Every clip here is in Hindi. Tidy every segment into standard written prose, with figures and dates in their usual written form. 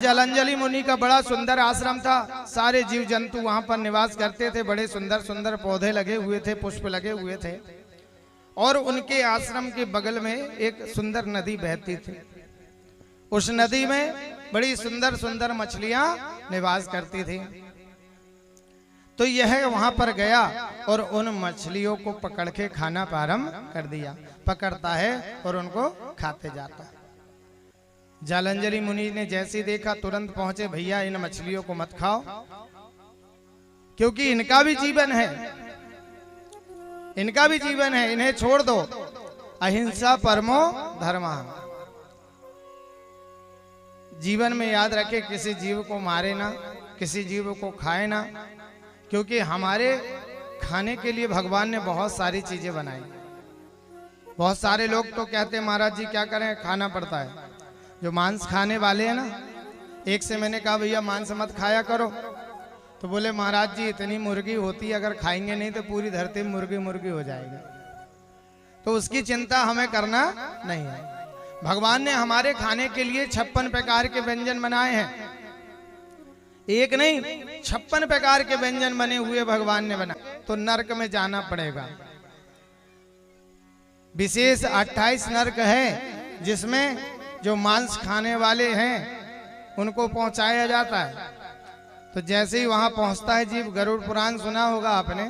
जलांजलि मुनि का बड़ा सुंदर आश्रम था। सारे जीव जंतु वहां पर निवास करते थे। बड़े सुंदर सुंदर पौधे लगे हुए थे, पुष्प लगे हुए थे। और उनके आश्रम के बगल में एक सुंदर नदी बहती थी। उस नदी में बड़ी सुंदर सुंदर मछलियां निवास करती थी। तो यह वहां पर गया और उन मछलियों को पकड़ के खाना प्रारंभ कर दिया। पकड़ता है और उनको खाते जाता है। जलांजलि मुनि ने जैसे देखा तुरंत पहुंचे, भैया इन मछलियों को मत खाओ, क्योंकि इनका भी जीवन है, इनका भी जीवन है, इन्हें छोड़ दो। अहिंसा परमो धर्मः। जीवन में याद रखे, किसी जीव को मारे ना, किसी जीव को खाए ना, क्योंकि हमारे खाने के लिए भगवान ने बहुत सारी चीजें बनाई। बहुत सारे लोग तो कहते हैं महाराज जी क्या करें, खाना पड़ता है। जो मांस खाने वाले हैं ना, एक से मैंने कहा भैया मांस मत खाया करो, तो बोले महाराज जी इतनी मुर्गी होती है, अगर खाएंगे नहीं तो पूरी धरती में मुर्गी मुर्गी हो जाएगी। तो उसकी चिंता हमें करना नहीं है। भगवान ने हमारे खाने के लिए 56 प्रकार के व्यंजन बनाए हैं। एक नहीं 56 प्रकार के व्यंजन बने हुए भगवान ने बनाए। तो नरक में जाना पड़ेगा। विशेष 28 नरक है, जिसमें जो मांस खाने वाले हैं उनको पहुंचाया जाता है। तो जैसे ही वहां पहुंचता है जीव, गरुड़ पुराण सुना होगा आपने।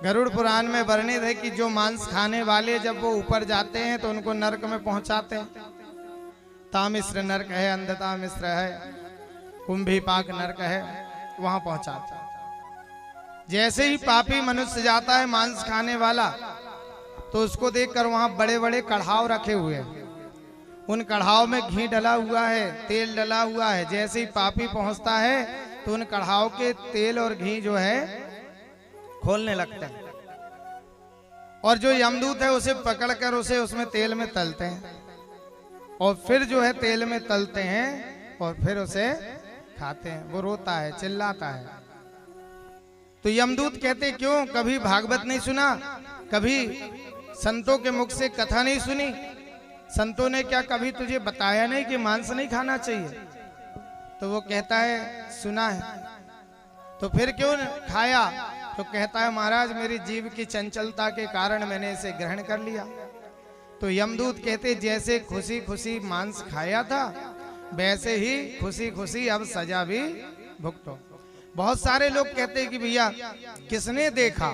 गरुड़ पुराण में वर्णित है कि जो मांस खाने वाले जब वो ऊपर जाते हैं तो उनको नरक में पहुंचाते हैं। तामिश्र नरक है, अंधता मिश्र है, कुंभीपाक नरक है, वहां पहुंचाते हैं। जैसे ही पापी मनुष्य जाता है मांस खाने वाला, तो उसको देखकर वहां बड़े बड़े कढ़ाव रखे हुए हैं। उन कढ़ाव में घी डला हुआ है, तेल डला हुआ है। जैसे ही पापी पहुंचता है तो उन कढ़ाव के तेल और घी जो है खोलने लगते हैं, और जो यमदूत है उसे पकड़कर उसे उसमें तेल में तलते हैं, और फिर जो है तेल में तलते हैं और फिर उसे खाते हैं। वो रोता है, चिल्लाता है। तो यमदूत कहते क्यों, कभी भागवत नहीं सुना, कभी संतों के मुख से कथा नहीं सुनी, संतों ने क्या कभी तुझे बताया नहीं कि मांस नहीं खाना चाहिए? तो वो कहता है सुना है। तो फिर क्यों खाया? तो कहता है महाराज मेरी जीव की चंचलता के कारण मैंने इसे ग्रहण कर लिया। तो यमदूत कहते जैसे खुशी खुशी मांस खाया था, वैसे ही खुशी खुशी अब सजा भी भुगतो। बहुत सारे लोग कहते हैं कि भैया किसने देखा,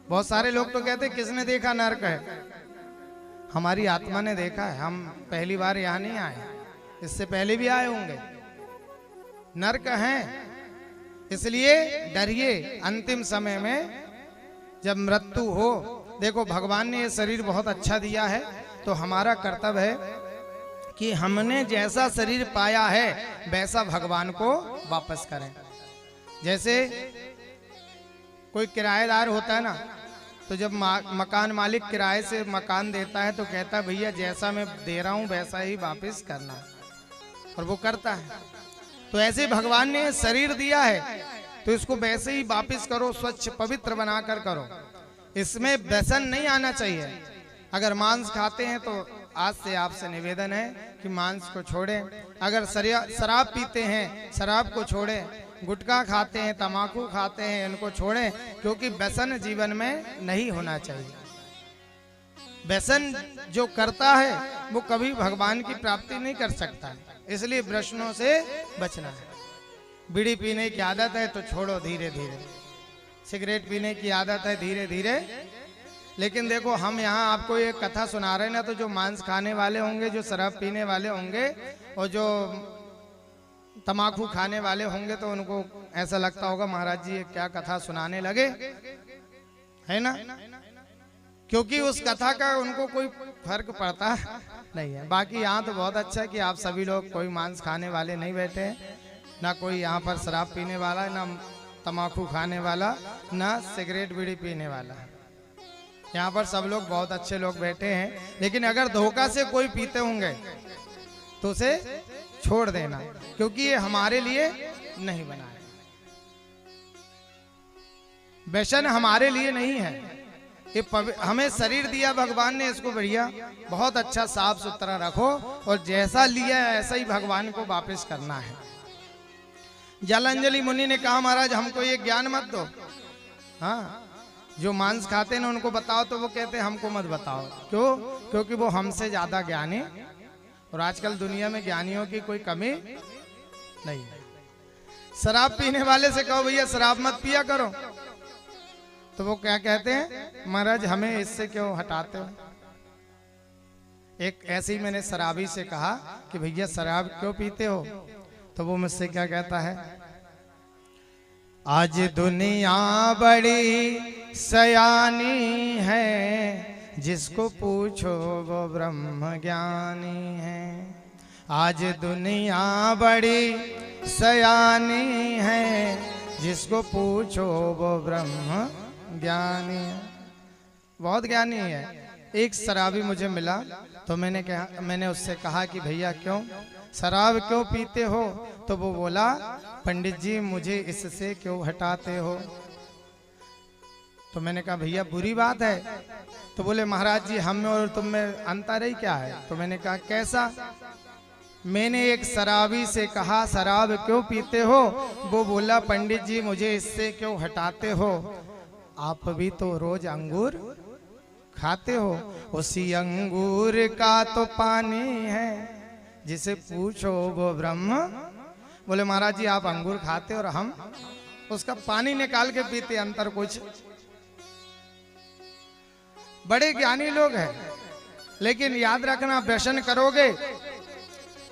बहुत सारे लोग तो कहते किसने देखा नरक है। हमारी आत्मा ने देखा है। हम पहली बार यहाँ नहीं आए, इससे पहले भी आए होंगे। नरक हैं, इसलिए डरिए। अंतिम समय में जब मृत्यु हो, देखो भगवान ने ये शरीर बहुत अच्छा दिया है, तो हमारा कर्तव्य है कि हमने जैसा शरीर पाया है वैसा भगवान को वापस करें। जैसे कोई किराएदार होता है ना, तो जब मकान मालिक किराए से मकान देता है तो कहता है भैया जैसा मैं दे रहा हूं वैसा ही वापस करना, और वो करता है। तो ऐसे भगवान ने शरीर दिया है तो इसको वैसे ही वापस करो, स्वच्छ पवित्र बनाकर करो। इसमें व्यसन नहीं आना चाहिए। अगर मांस खाते हैं तो आज से आपसे निवेदन है कि मांस को छोड़ें। अगर शराब पीते हैं शराब को छोड़ें, गुटखा खाते हैं, तम्बाकू खाते हैं, इनको छोड़ें, क्योंकि व्यसन जीवन में नहीं होना चाहिए। व्यसन जो करता है वो कभी भगवान की प्राप्ति नहीं कर सकता, इसलिए व्यसनों से बचना है। बीड़ी पीने की आदत है तो छोड़ो धीरे धीरे, सिगरेट पीने की आदत है धीरे धीरे। लेकिन देखो हम यहाँ आपको ये कथा सुना रहे हैं ना, तो जो मांस खाने वाले होंगे, जो शराब पीने वाले होंगे और जो तम्बाकू खाने वाले होंगे, तो उनको ऐसा लगता होगा महाराज जी ये क्या कथा सुनाने लगे, है ना? क्योंकि उस कथा का उनको कोई फर्क पड़ता नहीं है। बाकी यहाँ तो बहुत अच्छा है कि आप सभी लोग, कोई मांस खाने वाले नहीं बैठे हैं, ना कोई यहाँ पर शराब पीने वाला, ना तम्बाकू खाने वाला, ना सिगरेट बीड़ी पीने वाला। यहाँ पर सब लोग बहुत अच्छे लोग बैठे हैं। लेकिन अगर धोखा से कोई पीते होंगे तो उसे छोड़ देना, क्योंकि ये हमारे लिए नहीं बना है। व्यसन हमारे लिए नहीं है। हमें शरीर दिया भगवान ने, इसको बढ़िया बहुत अच्छा साफ सुथरा रखो और जैसा लिया ऐसा ही भगवान को वापस करना है। जलांजलि मुनि ने कहा महाराज हमको ये ज्ञान मत दो, हाँ जो मांस खाते हैं उनको बताओ, तो वो कहते हैं हमको मत बताओ। क्यों? क्योंकि वो हमसे ज्यादा ज्ञानी, और आजकल दुनिया में ज्ञानियों की कोई कमी नहीं। शराब पीने वाले से कहो भैया शराब मत पिया करो, तो वो क्या कहते हैं महाराज हमें इससे क्यों हटाते हो। एक ऐसे ही मैंने शराबी से कहा कि भैया शराब क्यों पीते हो, तो वो मुझसे क्या कहता है, आज दुनिया बड़ी सयानी है, जिसको पूछो वो ब्रह्म ज्ञानी है। आज दुनिया बड़ी सयानी है, जिसको पूछो वो ब्रह्म ज्ञानी है। बहुत ज्ञानी है। एक शराबी मुझे मिला तो मैंने उससे कहा कि भैया क्यों शराब क्यों पीते हो, तो वो बोला पंडित जी मुझे इससे क्यों हटाते हो। तो मैंने कहा भैया बुरी बात है, तो बोले महाराज जी हम में और तुम में अंतर ही क्या है। तो मैंने कहा कैसा। मैंने एक शराबी से कहा शराब क्यों पीते हो, वो बोला पंडित जी मुझे इससे क्यों हटाते हो। आप भी तो रोज अंगूर खाते हो, उसी अंगूर का तो पानी है, जिसे पूछो वो ब्रह्म। बोले महाराज जी आप अंगूर खाते और हम उसका पानी निकाल के पीते, अंतर कुछ। बड़े ज्ञानी लोग हैं, लेकिन याद रखना व्यसन करोगे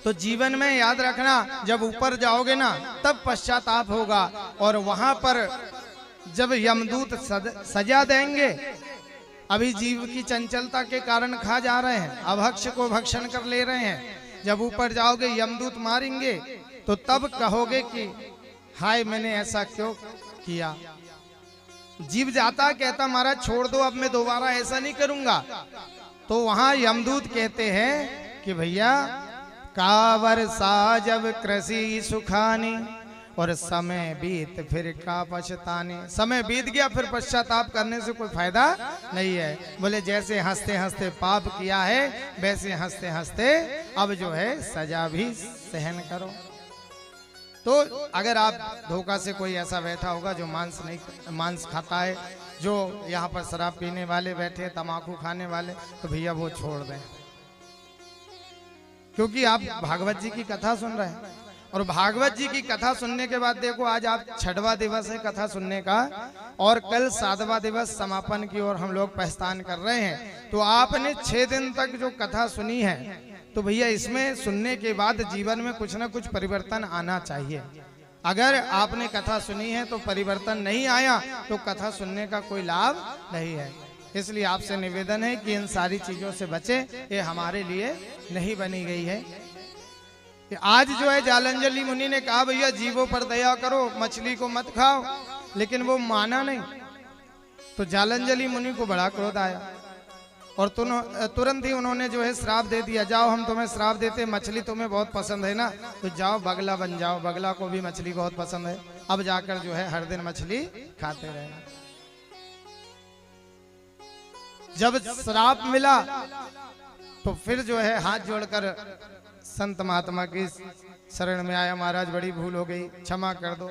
तो जीवन में याद रखना जब ऊपर जाओगे ना तब पश्चाताप होगा, और वहां पर जब यमदूत सजा देंगे, अभी जीव की चंचलता के कारण खा जा रहे हैं, अभक्ष को भक्षण कर ले रहे हैं, जब ऊपर जाओगे यमदूत मारेंगे तो तब कहोगे कि हाय मैंने ऐसा क्यों किया। जीव जाता कहता महाराज छोड़ दो अब मैं दोबारा ऐसा नहीं करूंगा, तो वहां यमदूत कहते हैं कि भैया कावर सा जब कृषि सुखानी, और समय बीत फिर का पछताने। समय बीत गया फिर पश्चाताप करने से कोई फायदा नहीं है। बोले जैसे हंसते हंसते पाप किया है वैसे हंसते हंसते अब जो है सजा भी सहन करो। तो अगर आप धोखा से कोई ऐसा बैठा होगा जो मांस खाता है, जो यहाँ पर शराब पीने वाले बैठे, तम्बाकू खाने वाले, तो भैया वो छोड़ दें, क्योंकि आप भागवत जी की कथा सुन रहे हैं। और भागवत जी की कथा सुनने के बाद देखो आज आप 6वां दिवस है कथा सुनने का, और कल 7वां दिवस समापन की ओर हम लोग प्रस्थान कर रहे हैं। तो आपने 6 दिन तक जो कथा सुनी है, तो भैया इसमें सुनने के बाद जीवन में कुछ ना कुछ परिवर्तन आना चाहिए। अगर आपने कथा सुनी है तो परिवर्तन नहीं आया तो कथा सुनने का कोई लाभ नहीं है। इसलिए आपसे निवेदन है कि इन सारी चीजों से बचे, ये हमारे लिए नहीं बनी गई है। आज जो है जालंजलि मुनि ने कहा भैया जीवों पर दया करो, मछली को मत खाओ, लेकिन वो माना नहीं। तो जालंजलि मुनि को बड़ा क्रोध आया और तुरंत ही उन्होंने जो है श्राप दे दिया, जाओ हम तुम्हें श्राप देते, मछली तुम्हें बहुत पसंद है ना, तो जाओ बगला बन जाओ, बगला को भी मछली बहुत पसंद है, अब जाकर जो है हर दिन मछली खाते रहना। जब श्राप मिला तो फिर जो है हाथ जोड़कर संत महात्मा की शरण में आया, महाराज बड़ी भूल हो गई, क्षमा कर दो।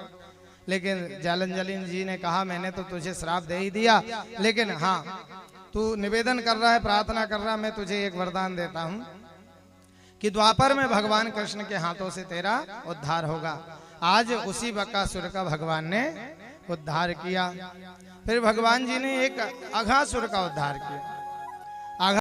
लेकिन जालंजलि जी ने कहा मैंने तो तुझे श्राप दे ही दिया, लेकिन हाँ तू निवेदन कर रहा है, प्रार्थना कर रहा है, मैं तुझे एक वरदान देता हूँ कि द्वापर में भगवान कृष्ण के हाथों से तेरा उद्धार होगा। आज उसी बकासुर का भगवान ने उद्धार किया। फिर भगवान जी ने एक अघासुर का उद्धार किया।